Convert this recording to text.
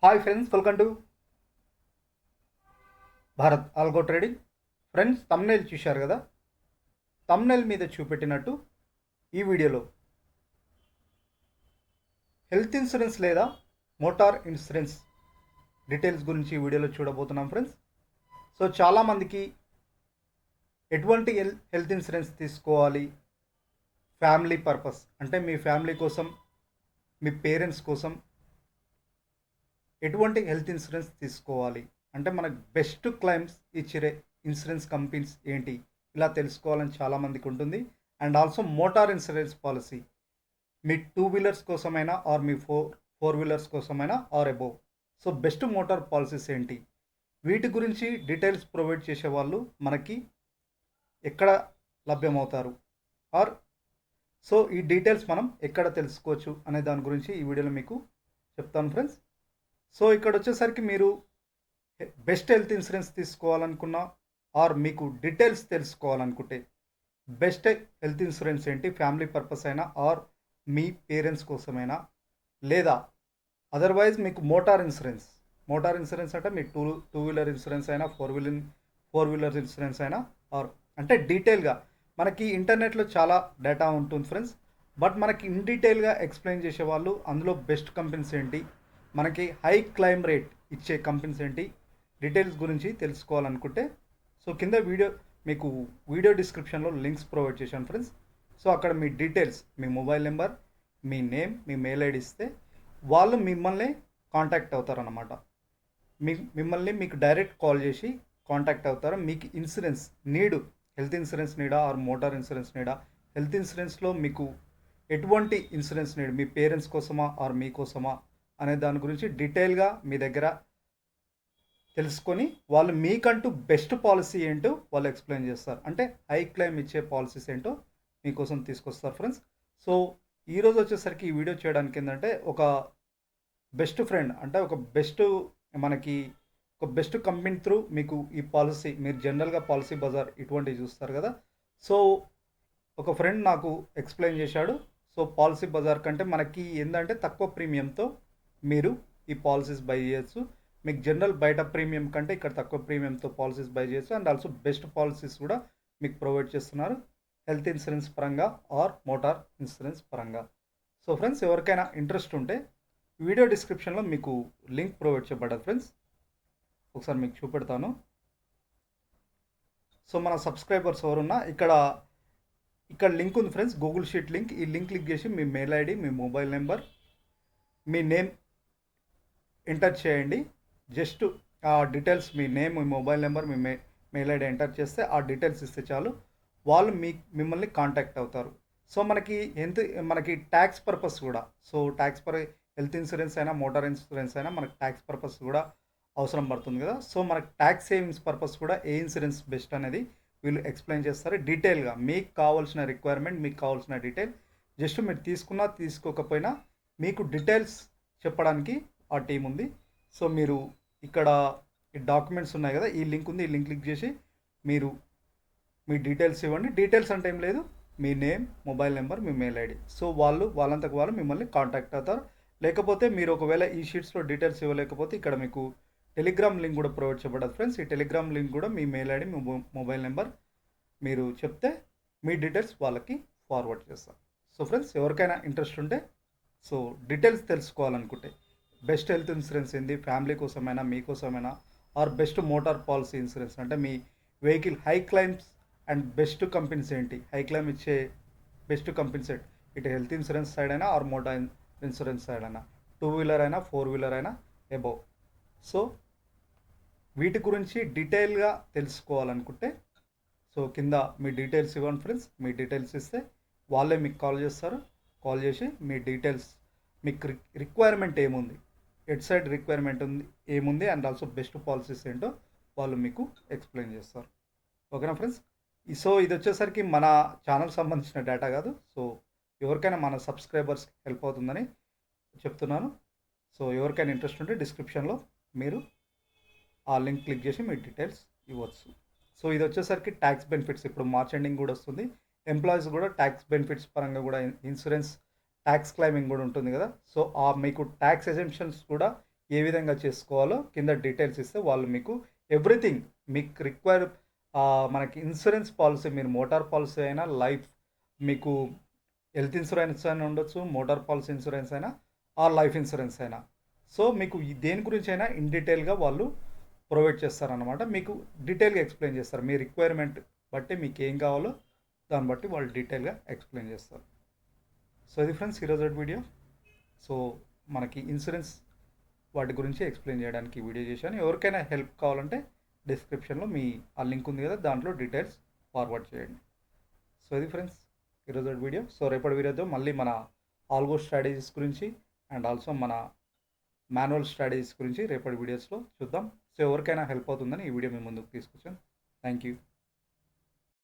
Hi friends, welcome to Bharat algo trading. Friends, thumbnail చూశారు కదా. Thumbnail మీద చూపెట్టినట్టు ఈ వీడియోలో హెల్త్ ఇన్సూరెన్స్ లేదా మోటార్ ఇన్సూరెన్స్ డీటెయిల్స్ గురించి ఈ వీడియోలో చూడబోతున్నాం ఫ్రెండ్స్. సో చాలామందికి ఎటువంటి హెల్త్ ఇన్సూరెన్స్ తీసుకోవాలి, ఫ్యామిలీ పర్పస్ అంటే మీ ఫ్యామిలీ కోసం, మీ పేరెంట్స్ కోసం ఎటువంటి హెల్త్ ఇన్సూరెన్స్ తీసుకోవాలి అంటే మనకు బెస్ట్ క్లైమ్స్ ఇచ్చే ఇన్సూరెన్స్ కంపెనీస్ ఏంటి, ఇలా తెలుసుకోవాలని చాలామందికి ఉంటుంది. And also motor insurance policy మీ టూ వీలర్స్ కోసమైనా ఆర్ మీ ఫోర్ వీలర్స్ కోసమైనా or above. So best motor policies ఏంటి, వీటి గురించి డీటెయిల్స్ ప్రొవైడ్ చేసే వాళ్ళు మనకి ఎక్కడ లభ్యమవుతారు, ఆర్ సో ఈ డీటెయిల్స్ మనం ఎక్కడ తెలుసుకోవచ్చు అనే దాని గురించి ఈ వీడియోలో మీకు చెప్తాను ఫ్రెండ్స్. సో ఇక్కడ వచ్చేసరికి మీరు బెస్ట్ హెల్త్ ఇన్సూరెన్స్ తీసుకోవాలనుకున్నా ఆర్ మీకు డీటెయిల్స్ తెలుసుకోవాలనుకుంటే బెస్ట్ హెల్త్ ఇన్సూరెన్స్ ఏంటి, ఫ్యామిలీ పర్పస్ అయినా ఆర్ మీ పేరెంట్స్ కోసమైనా, లేదా అదర్వైజ్ మీకు మోటార్ ఇన్సూరెన్స్ అంటే మీ టూ వీలర్ ఇన్సూరెన్స్ అయినా ఫోర్ వీలర్ ఇన్సూరెన్స్ అయినా ఆర్ అంటే డీటెయిల్గా మనకి ఇంటర్నెట్లో చాలా డేటా ఉంటుంది ఫ్రెండ్స్. బట్ మనకి ఇన్ డీటెయిల్గా ఎక్స్ప్లెయిన్ చేసే వాళ్ళు అందులో బెస్ట్ కంపెనీస్ ఏంటి, మనకి హై క్లైమ్ రేట్ ఇచ్చే కంపెనీస్ ఏంటి, డీటెయిల్స్ గురించి తెలుసుకోవాలనుకుంటే సో కింద మీకు వీడియో డిస్క్రిప్షన్లో లింక్స్ ప్రొవైడ్ చేశాను ఫ్రెండ్స్. సో అక్కడ మీ డీటెయిల్స్, మీ మొబైల్ నెంబర్, మీ నేమ్, మీ మెయిల్ ఐడి ఇస్తే వాళ్ళు మిమ్మల్ని కాంటాక్ట్ అవుతారన్నమాట. మిమ్మల్ని మీకు డైరెక్ట్ కాల్ చేసి కాంటాక్ట్ అవుతారు. మీకు ఇన్సూరెన్స్ హెల్త్ ఇన్సూరెన్స్ నీడా ఆర్ మోటార్ ఇన్సూరెన్స్ నీడా, హెల్త్ ఇన్సూరెన్స్లో మీకు ఎటువంటి ఇన్సూరెన్స్ నీడ్, మీ పేరెంట్స్ కోసమా ఆర్ మీకోసమా అనే దాని గురించి డీటెయిల్గా మీ దగ్గర తెలుసుకొని వాళ్ళు మీకంటూ బెస్ట్ పాలసీ ఏంటో వాళ్ళు ఎక్స్ప్లెయిన్ చేస్తారు. అంటే హై క్లైమ్ ఇచ్చే పాలసీస్ ఏంటో మీకోసం తీసుకొస్తారు ఫ్రెండ్స్. సో ఈరోజు వచ్చేసరికి ఈ వీడియో చేయడానికి ఏంటంటే ఒక బెస్ట్ ఫ్రెండ్ అంటే మనకి ఒక బెస్ట్ కంపెనీ త్రూ మీకు ఈ పాలసీ, మీరు జనరల్గా పాలసీ బజార్ ఇటువంటివి చూస్తారు కదా. సో ఒక ఫ్రెండ్ నాకు ఎక్స్ప్లెయిన్ చేశాడు. సో పాలసీ బజార్ కంటే మనకి ఏంటంటే తక్కువ ప్రీమియంతో మీరు ఈ పాలసీస్ బై చేయొచ్చు. మీకు జనరల్ బయట ప్రీమియం కంటే ఇక్కడ తక్కువ ప్రీమియంతో పాలసీస్ బై చేయొచ్చు. అండ్ ఆల్సో బెస్ట్ పాలసీస్ కూడా మీకు ప్రొవైడ్ చేస్తున్నారు హెల్త్ ఇన్సూరెన్స్ పరంగా ఆర్ మోటార్ ఇన్సూరెన్స్ పరంగా. సో ఫ్రెండ్స్, ఎవరికైనా ఇంట్రెస్ట్ ఉంటే వీడియో డిస్క్రిప్షన్లో మీకు లింక్ ప్రొవైడ్ చేయబడ్డది ఫ్రెండ్స్. ఒకసారి మీకు చూపెడతాను. సో మన సబ్స్క్రైబర్స్ ఎవరున్నా ఇక్కడ లింక్ ఉంది ఫ్రెండ్స్, గూగుల్ షీట్ లింక్. ఈ లింక్ క్లిక్ చేసి మీ మెయిల్ ఐడి, మీ మొబైల్ నెంబర్, మీ నేమ్ ఎంటర్ చేయండి. జస్ట్ ఆ డీటెయిల్స్, మీ నేమ్, మీ మొబైల్ నెంబర్, మీ మెయిల్ ఐడి ఎంటర్ చేస్తే ఆ డీటెయిల్స్ ఇస్తే చాలు, వాళ్ళు మిమ్మల్ని కాంటాక్ట్ అవుతారు. సో మనకి ట్యాక్స్ పర్పస్ కూడా, సో హెల్త్ ఇన్సూరెన్స్ అయినా మోటార్ ఇన్సూరెన్స్ అయినా మనకి ట్యాక్స్ పర్పస్ కూడా అవసరం పడుతుంది కదా. సో మనకి ట్యాక్స్ సేవింగ్స్ పర్పస్ కూడా ఏ ఇన్సూరెన్స్ బెస్ట్ అనేది వీళ్ళు ఎక్స్ప్లెయిన్ చేస్తారు డీటెయిల్గా. మీకు కావాల్సిన రిక్వైర్మెంట్, మీకు కావాల్సిన డీటెయిల్, జస్ట్ మీరు తీసుకున్నా తీసుకోకపోయినా మీకు డీటెయిల్స్ చెప్పడానికి ఆ టీం ఉంది. సో మీరు ఇక్కడ ఈ డాక్యుమెంట్స్ ఉన్నాయి కదా, ఈ లింక్ ఉంది, ఈ లింక్ క్లిక్ చేసి మీరు మీ డీటెయిల్స్ ఇవ్వండి. డీటెయిల్స్ అంటే ఏం లేదు, మీ నేమ్, మొబైల్ నెంబర్, మీ మెయిల్ ఐడి. సో వాళ్ళంతకు వాళ్ళు మిమ్మల్ని కాంటాక్ట్ అవుతారు. లేకపోతే మీరు ఒకవేళ ఈ షీట్స్లో డీటెయిల్స్ ఇవ్వలేకపోతే ఇక్కడ మీకు టెలిగ్రామ్ లింక్ కూడా ప్రొవైడ్ చేయబడదు ఫ్రెండ్స్. ఈ టెలిగ్రామ్ లింక్ కూడా మీ మెయిల్ ఐడి, మీ మొబైల్ నెంబర్ మీరు చెప్తే మీ డీటెయిల్స్ వాళ్ళకి ఫార్వర్డ్ చేస్తారు. సో ఫ్రెండ్స్, ఎవరికైనా ఇంట్రెస్ట్ ఉంటే, సో డీటెయిల్స్ తెలుసుకోవాలనుకుంటే బెస్ట్ హెల్త్ ఇన్సూరెన్స్ ఏంది, ఫ్యామిలీ కోసమైనా మీకోసమైనా, or best motor policy insurance అంటే మీ vehicle high claims and best companies ఏంటి, హై క్లైమ్ ఇచ్చే బెస్ట్ కంపెనీస్ ఏంటి, ఇటు హెల్త్ ఇన్సూరెన్స్ సైడ్ అయినా ఆర్ మోటార్ ఇన్సూరెన్స్ సైడ్ అయినా, టూ వీలర్ అయినా ఫోర్ వీలర్ అయినా అబోవ్. సో వీటి గురించి డీటెయిల్గా తెలుసుకోవాలనుకుంటే సో కింద మీ డీటెయిల్స్ ఇవ్వండి ఫ్రెండ్స్. మీ డీటెయిల్స్ ఇస్తే వాళ్ళే మీకు కాల్ చేస్తారు. కాల్ చేసి మీ డీటెయిల్స్, మీకు రిక్వైర్మెంట్ ఏముంది, ఎట్ సైడ్ రిక్వైర్మెంట్ ఏముంది అండ్ ఆల్సో బెస్ట్ పాలసీస్ ఏంటో వాళ్ళు మీకు ఎక్స్ప్లెయిన్ చేస్తారు. ఓకేనా ఫ్రెండ్స్. సో ఇది వచ్చేసరికి మన ఛానల్ సంబంధించిన డేటా కాదు. సో ఎవరికైనా మన సబ్స్క్రైబర్స్ హెల్ప్ అవుతుందని చెప్తున్నాను. సో ఎవరికైనా ఇంట్రెస్ట్ ఉంటే డిస్క్రిప్షన్లో మీరు ఆ లింక్ క్లిక్ చేసి మీ డీటెయిల్స్ ఇవ్వచ్చు. సో ఇది వచ్చేసరికి ట్యాక్స్ బెనిఫిట్స్, ఇప్పుడు మార్చ్ ఎండింగ్ కూడా వస్తుంది. ఎంప్లాయీస్ కూడా ట్యాక్స్ బెనిఫిట్స్ పరంగా కూడా ఇన్సూరెన్స్ ట్యాక్స్ క్లైమింగ్ కూడా ఉంటుంది కదా. సో మీకు ట్యాక్స్ ఎజెంప్షన్స్ కూడా ఏ విధంగా చేసుకోవాలో కింద డీటెయిల్స్ ఇస్తే వాళ్ళు మీకు ఎవ్రీథింగ్ మీకు రిక్వైర్ మనకి ఇన్సూరెన్స్ పాలసీ మీరు మోటార్ పాలసీ అయినా లైఫ్ మీకు హెల్త్ ఇన్సూరెన్స్ అయినా ఉండొచ్చు, మోటార్ పాలసీ ఇన్సూరెన్స్ అయినా ఆర్ లైఫ్ ఇన్సూరెన్స్ అయినా. సో మీకు దేని గురించి అయినా ఇన్ డీటెయిల్గా వాళ్ళు ప్రొవైడ్ చేస్తారనమాట. మీకు డీటెయిల్గా ఎక్స్ప్లెయిన్ చేస్తారు. మీ రిక్వైర్మెంట్ బట్టి మీకు ఏం కావాలో దాన్ని బట్టి వాళ్ళు డీటెయిల్గా ఎక్స్ప్లెయిన్ చేస్తారు. సో ఇది ఫ్రెండ్స్ ఈరోజు వీడియో. సో మనకి ఇన్సూరెన్స్ వాటి గురించి ఎక్స్ప్లెయిన్ చేయడానికి వీడియో చేశాను. ఎవరికైనా హెల్ప్ కావాలంటే డిస్క్రిప్షన్లో మీ ఆ లింక్ ఉంది కదా, దాంట్లో డీటెయిల్స్ ఫార్వర్డ్ చేయండి. సో ఇది ఫ్రెండ్స్ ఈరోజు వీడియో. సో రేపటి వీడియోతో మళ్ళీ మన ఆల్గో స్ట్రాటజీస్ గురించి అండ్ ఆల్సో మన మాన్యువల్ స్ట్రాటజీస్ గురించి రేపటి వీడియోస్లో చూద్దాం. సో ఎవరికైనా హెల్ప్ అవుతుందని ఈ వీడియో మీ ముందుకు తీసుకొచ్చాను. Thank you.